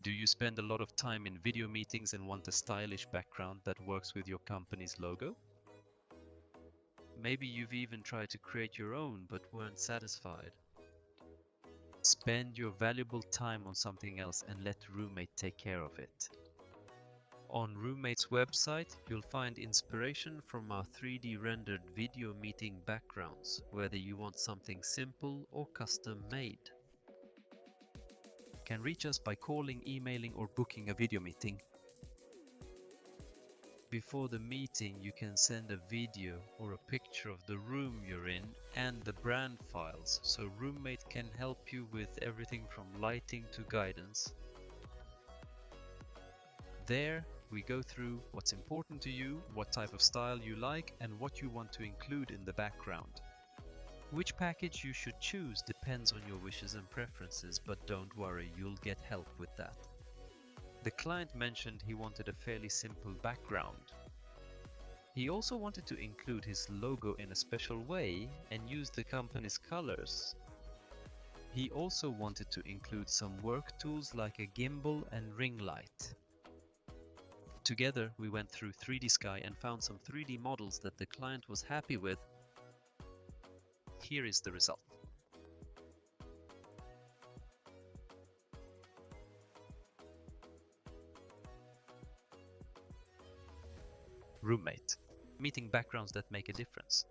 Do you spend a lot of time in video meetings and want a stylish background that works with your company's logo? Maybe you've even tried to create your own but weren't satisfied. Spend your valuable time on something else and let Roomate take care of it. On Roommate's website, you'll find inspiration from our 3D rendered video meeting backgrounds, whether you want something simple or custom made. You can reach us by calling, emailing, or booking a video meeting. Before the meeting, you can send a video or a picture of the room you're in and the brand files, so Roommate can help you with everything from lighting to guidance. There, we go through what's important to you, what type of style you like, and what you want to include in the background. Which package you should choose depends on your wishes and preferences, but don't worry, you'll get help with that. The client mentioned he wanted a fairly simple background. He also wanted to include his logo in a special way and use the company's colors. He also wanted to include some work tools like a gimbal and ring light. Together, we went through 3D Sky and found some 3D models that the client was happy with. Here is the result. Roommate. Meeting backgrounds that make a difference.